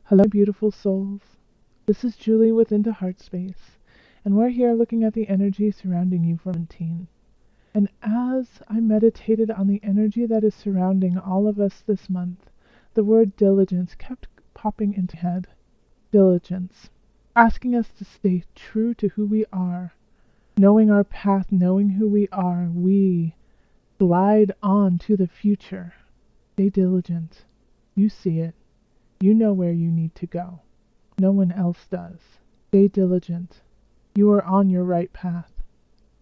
Hello, beautiful souls. This is Julie with Into Heart Space, and we're here looking at the energy surrounding you for 17. And as I meditated on the energy that is surrounding all of us this month, the word diligence kept popping into my head. Diligence, asking us to stay true to who we are, knowing our path, knowing who we glide on to the future. Stay diligent. You see it. You know where you need to go. No one else does. Stay diligent. You are on your right path.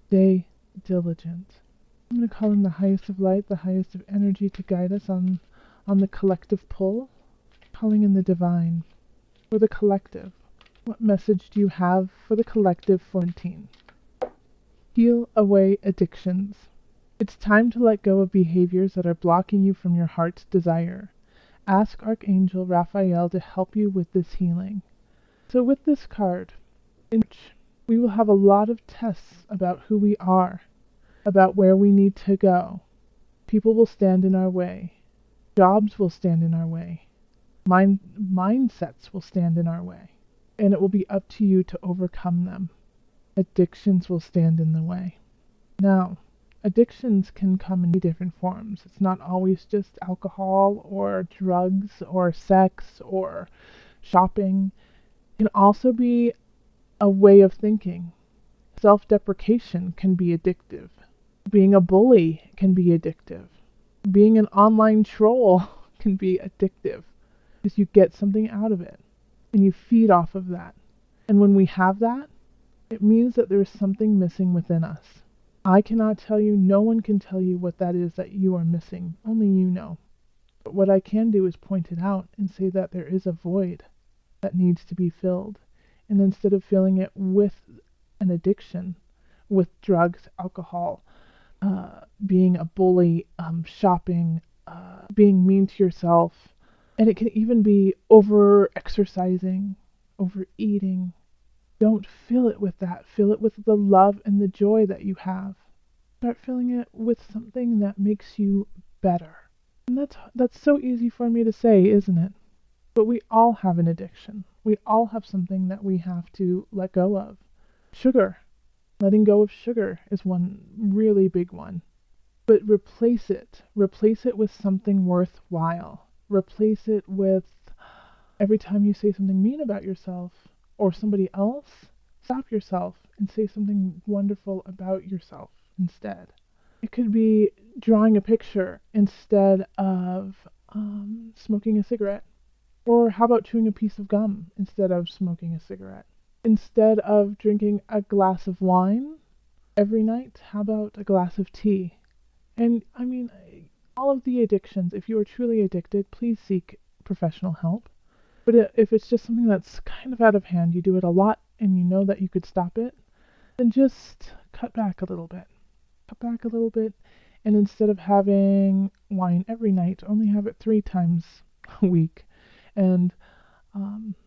Stay diligent. I'm going to call in the highest of light, the highest of energy to guide us on the collective pull. Calling in the divine for the collective. What message do you have for the collective 14? Heal away addictions. It's time to let go of behaviors that are blocking you from your heart's desire. Ask Archangel Raphael to help you with this healing. So with this card, we will have a lot of tests about who we are, about where we need to go. People will stand in our way. Jobs will stand in our way. Mindsets will stand in our way. And it will be up to you to overcome them. Addictions will stand in the way. Now, addictions can come in different forms. It's not always just alcohol or drugs or sex or shopping. It can also be a way of thinking. Self-deprecation can be addictive. Being a bully can be addictive. Being an online troll can be addictive because you get something out of it and you feed off of that. And when we have that, it means that there is something missing within us. I cannot tell you, no one can tell you what that is that you are missing. Only you know. But what I can do is point it out and say that there is a void that needs to be filled. And instead of filling it with an addiction, with drugs, alcohol, being a bully, shopping, being mean to yourself, and it can even be over-exercising, overeating. Don't fill it with that. Fill it with the love and the joy that you have. Start filling it with something that makes you better. And that's so easy for me to say, isn't it? But we all have an addiction. We all have something that we have to let go of. Sugar. Letting go of sugar is one really big one. But replace it. Replace it with something worthwhile. Replace it with every time you say something mean about yourself or somebody else, stop yourself and say something wonderful about yourself instead. It could be drawing a picture instead of smoking a cigarette. Or how about chewing a piece of gum instead of smoking a cigarette? Instead of drinking a glass of wine every night, how about a glass of tea? And I mean, all of the addictions, if you are truly addicted, please seek professional help. But if it's just something that's kind of out of hand, you do it a lot and you know that you could stop it, then just cut back a little bit. Cut back a little bit, and instead of having wine every night, only have it 3 times a week, and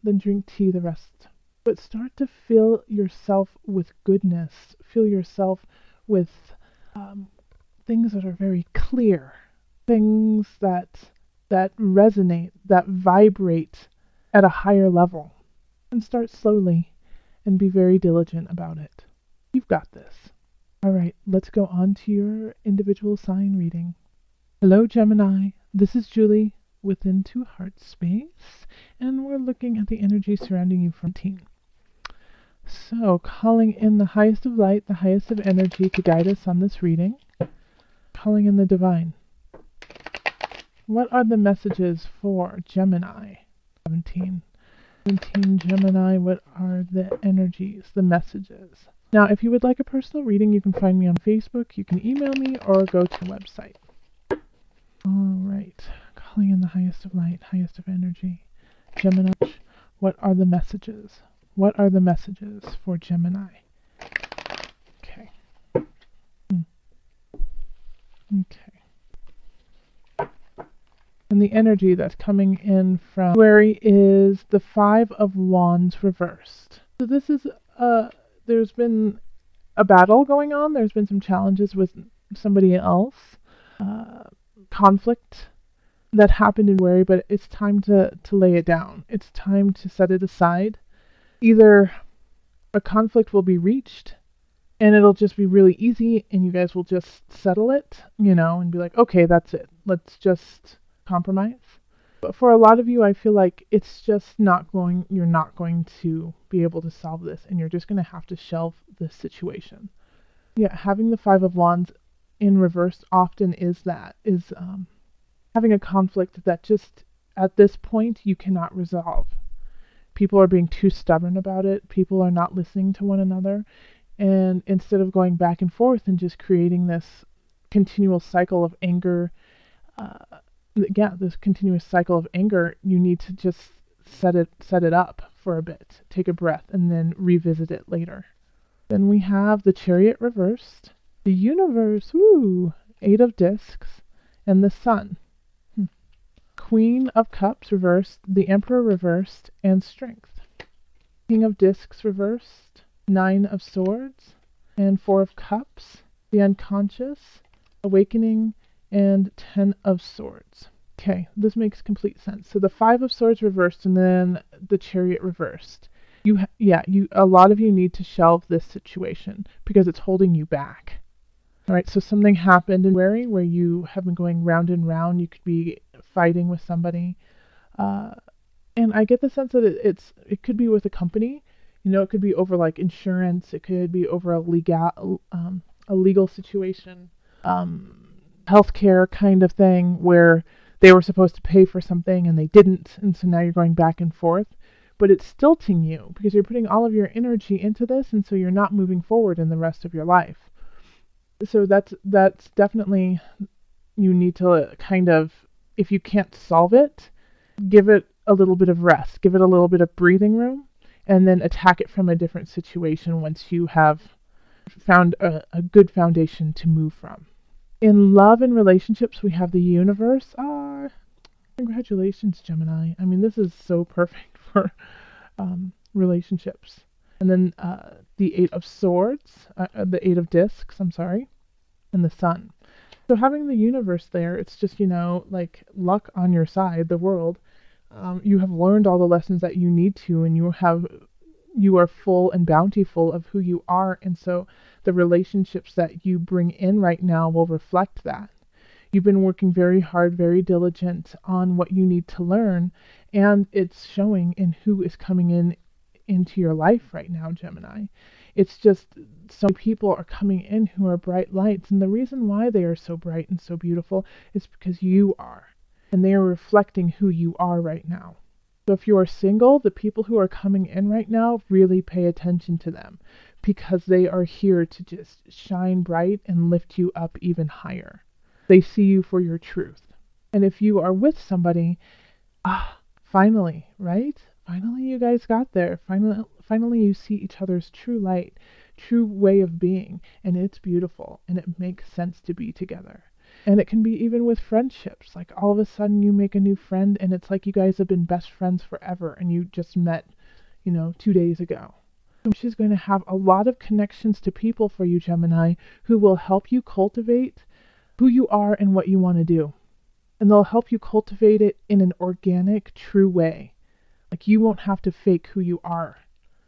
then drink tea the rest. But start to fill yourself with goodness. Fill yourself with things that are very clear, things that resonate, that vibrate at a higher level, and start slowly and be very diligent about it. You've got this. All right, let's go on to your individual sign reading. Hello, Gemini. This is Julie with Into Heart Space, and we're looking at the energy surrounding you from 14. So, calling in the highest of light, the highest of energy to guide us on this reading. Calling in the divine. What are the messages for Gemini? 17 Gemini, what are the energies, the messages? Now, if you would like a personal reading, you can find me on Facebook, you can email me, or go to the website. Alright, calling in the highest of light, highest of energy. Gemini, what are the messages? What are the messages for Gemini? Okay. Okay. And the energy that's coming in from February is the 5 of Wands reversed. So this is, there's been a battle going on. There's been some challenges with somebody else. Conflict. that happened in January, but it's time to lay it down. It's time to set it aside. Either a conflict will be reached and it'll just be really easy and you guys will just settle it, and be like, okay, that's it. Let's just compromise. But for a lot of you, I feel like it's just you're not going to be able to solve this and you're just going to have to shelve this situation. Yeah, having the Five of Wands in reverse often is having a conflict that just at this point you cannot resolve. People are being too stubborn about it. People are not listening to one another. And instead of going back and forth and just creating this continual cycle of anger, this continuous cycle of anger, you need to just set it up for a bit. Take a breath and then revisit it later. Then we have the Chariot reversed, the Universe, Eight of Discs, and the Sun. Queen of Cups reversed, the Emperor reversed, and Strength. King of Discs reversed, Nine of Swords, and Four of Cups, the Unconscious, Awakening, and Ten of Swords. Okay, this makes complete sense. So the Five of Swords reversed, and then the Chariot reversed. A lot of you need to shelve this situation because it's holding you back. All right, so something happened in January where you have been going round and round. You could be fighting with somebody, and I get the sense that it could be with a company. It could be over like insurance. It could be over a legal situation, healthcare kind of thing where they were supposed to pay for something and they didn't, and so now you're going back and forth. But it's stilting you because you're putting all of your energy into this, and so you're not moving forward in the rest of your life. So that's definitely, you need to kind of, if you can't solve it, give it a little bit of rest, give it a little bit of breathing room, and then attack it from a different situation once you have found a good foundation to move from. In love and relationships, we have the Universe. Congratulations, Gemini. I mean, this is so perfect for relationships. And then the Eight of Swords, the Eight of Discs, and the Sun. So having the Universe there, it's just, like luck on your side, the world. You have learned all the lessons that you need to, and you are full and bountiful of who you are, and so the relationships that you bring in right now will reflect that. You've been working very hard, very diligent on what you need to learn, and it's showing in who is coming into your life right now, Gemini. It's just so many people are coming in who are bright lights, and the reason why they are so bright and so beautiful is because you are, and they are reflecting who you are right now. So if you are single, the people who are coming in right now, really pay attention to them because they are here to just shine bright and lift you up even higher. They see you for your truth. And if you are with somebody, finally, right? Finally you guys got there. Finally you see each other's true light, true way of being, and it's beautiful and it makes sense to be together. And it can be even with friendships. Like all of a sudden you make a new friend and it's like you guys have been best friends forever and you just met, 2 days ago. She's going to have a lot of connections to people for you, Gemini, who will help you cultivate who you are and what you want to do. And they'll help you cultivate it in an organic, true way. Like you won't have to fake who you are.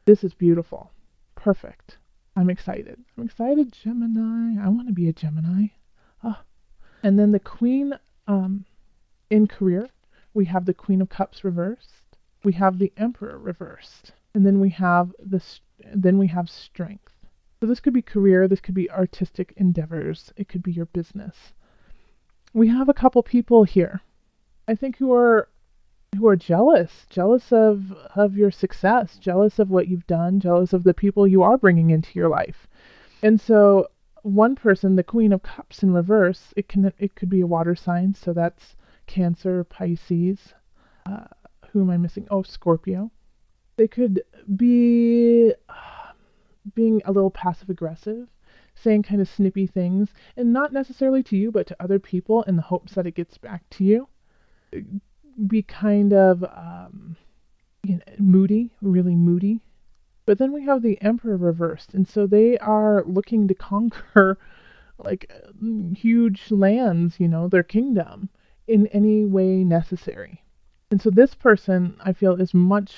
This is beautiful. Perfect. I'm excited. Gemini. I want to be a Gemini. And then the Queen in career, we have the Queen of Cups reversed. We have the Emperor reversed. And then we have Strength. So this could be career, this could be artistic endeavors, it could be your business. We have a couple people here, I think, who are jealous of your success, jealous of what you've done, jealous of the people you are bringing into your life. And so one person, the Queen of Cups in reverse, it could be a water sign, so that's Cancer, Pisces. Who am I missing? Oh, Scorpio. They could be being a little passive aggressive, saying kind of snippy things, and not necessarily to you, but to other people in the hopes that it gets back to you. Be kind of moody, really moody. But then we have the Emperor reversed, and so they are looking to conquer like huge lands, their kingdom, in any way necessary. And so this person, I feel, is much,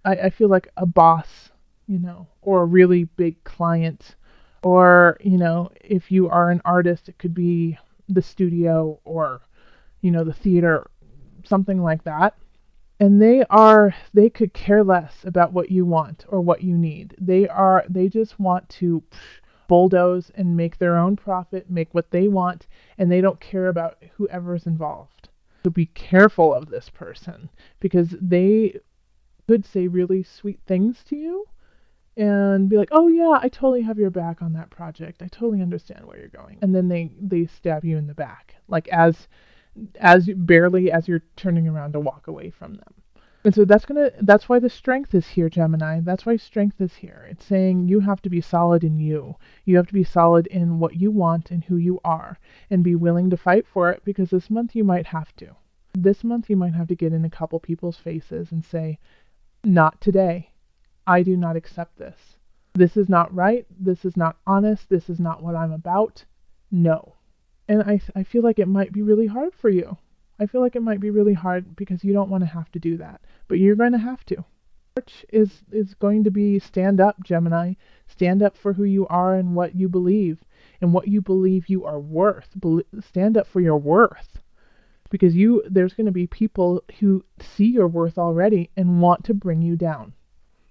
I feel like a boss, or a really big client. Or, if you are an artist, it could be the studio or, the theater, something like that. And they could care less about what you want or what you need. They just want to bulldoze and make their own profit, make what they want, and they don't care about whoever's involved. So be careful of this person, because they could say really sweet things to you and be like, "Oh yeah, I totally have your back on that project. I totally understand where you're going." And then they stab you in the back, like barely as you're turning around to walk away from them. And so that's why the strength is here, Gemini. That's why strength is here. It's saying you have to be solid in you. You have to be solid in what you want and who you are, and be willing to fight for it, because this month you might have to. This month you might have to get in a couple people's faces and say, "Not today. I do not accept this. This is not right. This is not honest. This is not what I'm about. No." And I feel like it might be really hard for you. I feel like it might be really hard because you don't want to have to do that. But you're going to have to. March is going to be stand up, Gemini. Stand up for who you are and what you believe. And what you believe you are worth. Stand up for your worth. Because there's going to be people who see your worth already and want to bring you down.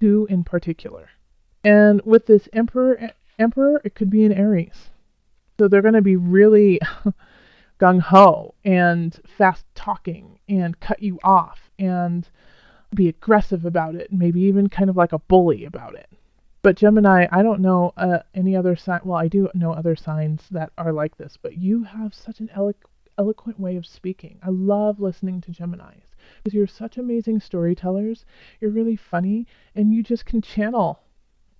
Two in particular. And with this Emperor, it could be an Aries. So they're going to be really gung-ho and fast-talking and cut you off and be aggressive about it, maybe even kind of like a bully about it. But Gemini, I don't know any other sign. Well, I do know other signs that are like this, but you have such an eloquent way of speaking. I love listening to Geminis because you're such amazing storytellers. You're really funny, and you just can channel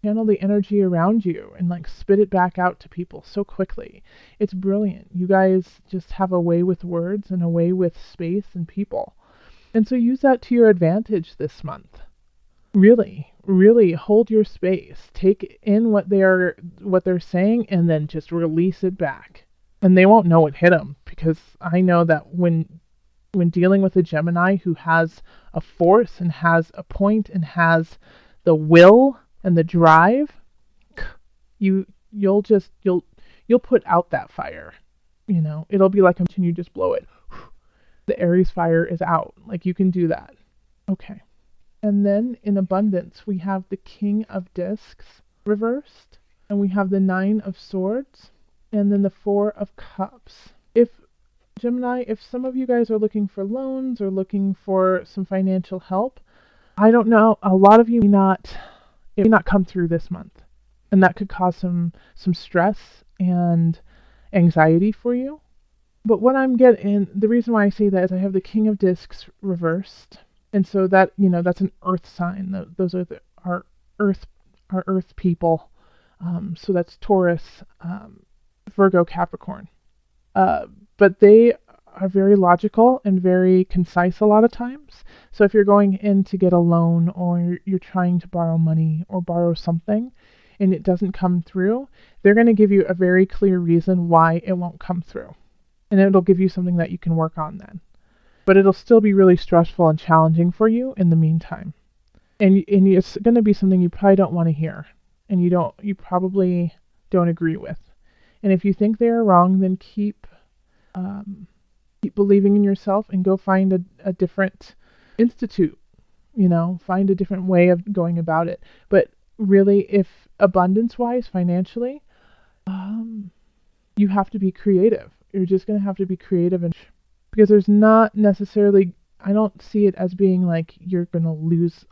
the energy around you and like spit it back out to people so quickly. It's brilliant. You guys just have a way with words and a way with space and people. And so use that to your advantage this month. Really, really hold your space. Take in what they're saying and then just release it back. And they won't know it hit them, because I know that when dealing with a Gemini who has a force and has a point and has the will and the drive, you'll put out that fire. It'll be like and you just blow it. The Aries fire is out. Like, you can do that. Okay. And then in abundance, we have the King of Discs reversed, and we have the Nine of Swords, and then the Four of Cups. Gemini, if some of you guys are looking for loans or looking for some financial help, I don't know, a lot of you may not come through this month, and that could cause some stress and anxiety for you. But what I'm getting, the reason why I say that is I have the King of Discs reversed, and so that that's an Earth sign. Those are our Earth people. So that's Taurus, Virgo, Capricorn. But they are very logical and very concise a lot of times. So if you're going in to get a loan, or you're trying to borrow money or borrow something and it doesn't come through, they're going to give you a very clear reason why it won't come through. And it'll give you something that you can work on then. But it'll still be really stressful and challenging for you in the meantime. And it's going to be something you probably don't want to hear, and you probably don't agree with. And if you think they are wrong, then keep believing in yourself and go find a different institute, find a different way of going about it. But really, if abundance-wise, financially, you have to be creative. You're just going to have to be creative, because there's not necessarily, I don't see it as being like you're going to lose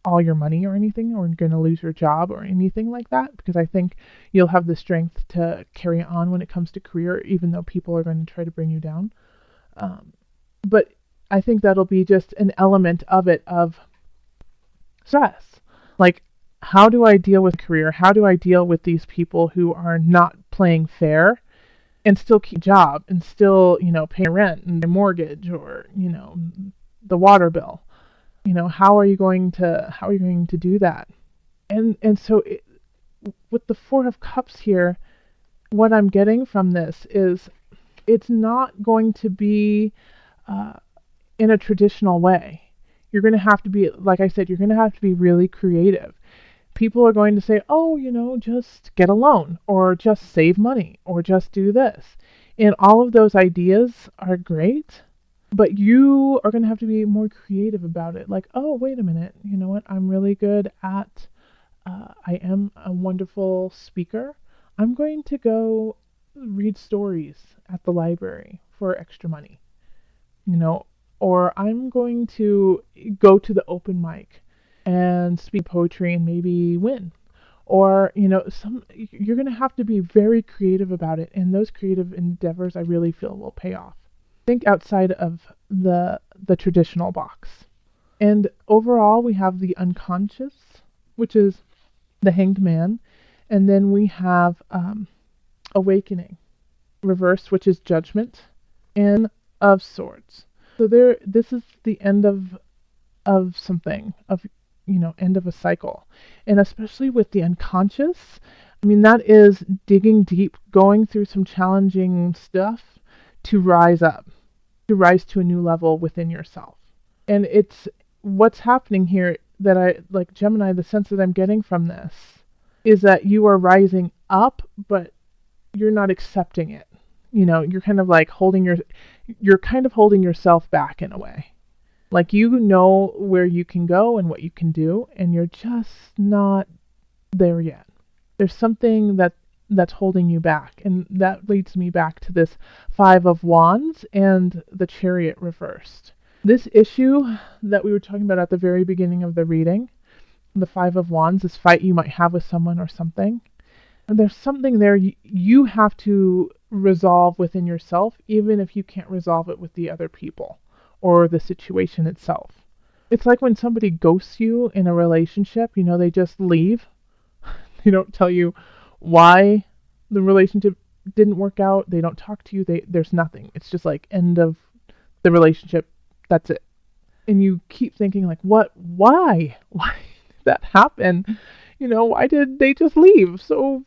all your money or anything, or you're going to lose your job or anything like that, because I think you'll have the strength to carry on when it comes to career, even though people are going to try to bring you down. But I think that'll be just an element of it, of stress. Like, how do I deal with career? How do I deal with these people who are not playing fair and still keep a job and still, pay rent and the mortgage, or, the water bill? How are you going to do that? And so with the Four of Cups here, what I'm getting from this is it's not going to be uh, in a traditional way. You're going to have to be, like I said, you're going to have to be really creative. People are going to say, oh, just get a loan, or just save money, or just do this. And all of those ideas are great, but you are going to have to be more creative about it. Like, oh, wait a minute, you know what? I'm really good at, I am a wonderful speaker. I'm going to go read stories at the library for extra money, you know, or I'm going to go to the open mic and speak poetry and maybe win. Or, you're going to have to be very creative about it, and those creative endeavors I really feel will pay off. Think outside of the traditional box. And overall, we have the unconscious, which is the hanged man, and then we have awakening, reversed, which is judgment, and of swords. So this is the end of something, end of a cycle. And especially with the unconscious, I mean, that is digging deep, going through some challenging stuff to rise up, to rise to a new level within yourself. And it's what's happening here that I, like Gemini, the sense that I'm getting from this is that you are rising up, but you're not accepting it. You're kind of like you're kind of holding yourself back in a way. Like, where you can go and what you can do, and you're just not there yet. There's something that's holding you back, and that leads me back to this Five of Wands and the Chariot reversed. This issue that we were talking about at the very beginning of the reading, the Five of Wands, this fight you might have with someone or something, and there's something there you have to resolve within yourself, even if you can't resolve it with the other people or the situation itself. It's like when somebody ghosts you in a relationship, they just leave. They don't tell you why the relationship didn't work out. They don't talk to you. There's nothing. It's just like end of the relationship. That's it. And you keep thinking like, why did that happen? Why did they just leave so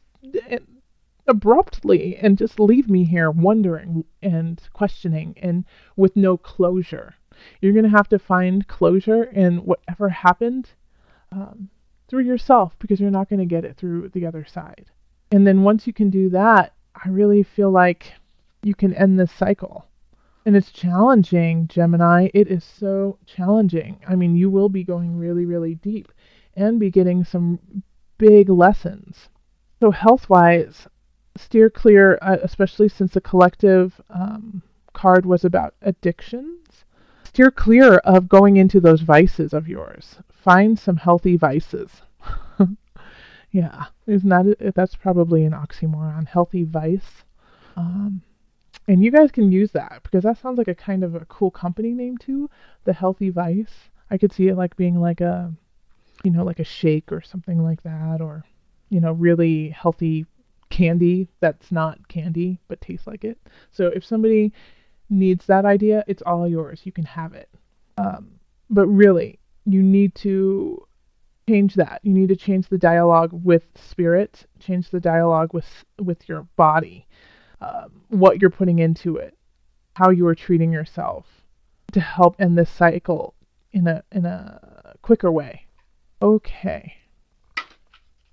abruptly and just leave me here wondering and questioning and with no closure? You're going to have to find closure in whatever happened through yourself, because you're not going to get it through the other side. And then once you can do that, I really feel like you can end this cycle. And it's challenging, Gemini. It is so challenging. I mean, you will be going really, really deep and be getting some big lessons. So health-wise, steer clear, especially since the collective card was about addictions. Steer clear of going into those vices of yours. Find some healthy vices. Yeah, that's probably an oxymoron, healthy vice. And you guys can use that, because that sounds like a kind of a cool company name too, the Healthy Vice. I could see it like being like a, like a shake or something like that, or, really healthy candy that's not candy but tastes like it. So if somebody needs that idea, it's all yours. You can have it. But really, you need to change that. You need to change the dialogue with spirit, change the dialogue with your body. What you're putting into it, how you are treating yourself, to help end this cycle in a quicker way. Okay.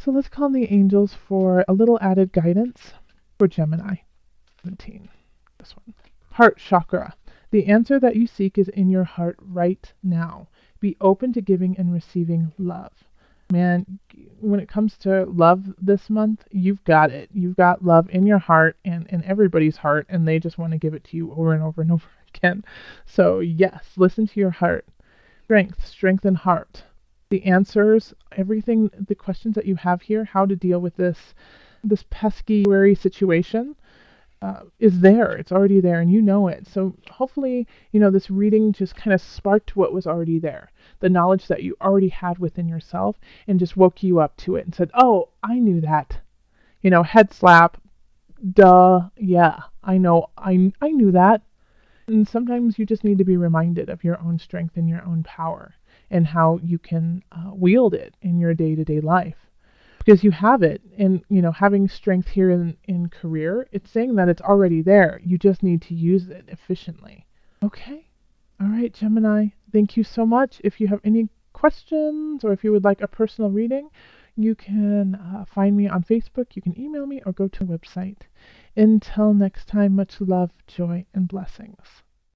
So let's call on the angels for a little added guidance for Gemini 17. This one. Heart chakra. The answer that you seek is in your heart right now. Be open to giving and receiving love. Man, when it comes to love this month, you've got it. You've got love in your heart and in everybody's heart, and they just want to give it to you over and over and over again. So yes, listen to your heart. Strength and heart. The answers, everything, the questions that you have here, how to deal with this pesky, weary situation, is there. It's already there, and you know it. So hopefully, this reading just kind of sparked what was already there. The knowledge that you already had within yourself, and just woke you up to it and said, oh, I knew that. Head slap. Duh. Yeah, I know. I knew that. And sometimes you just need to be reminded of your own strength and your own power, and how you can wield it in your day-to-day life. Because you have it, and having strength here in career, it's saying that it's already there. You just need to use it efficiently. Okay, All right, Gemini, thank you so much. If you have any questions or if you would like a personal reading, you can find me on Facebook, you can email me, or go to the website. Until next time, much love, joy, and blessings.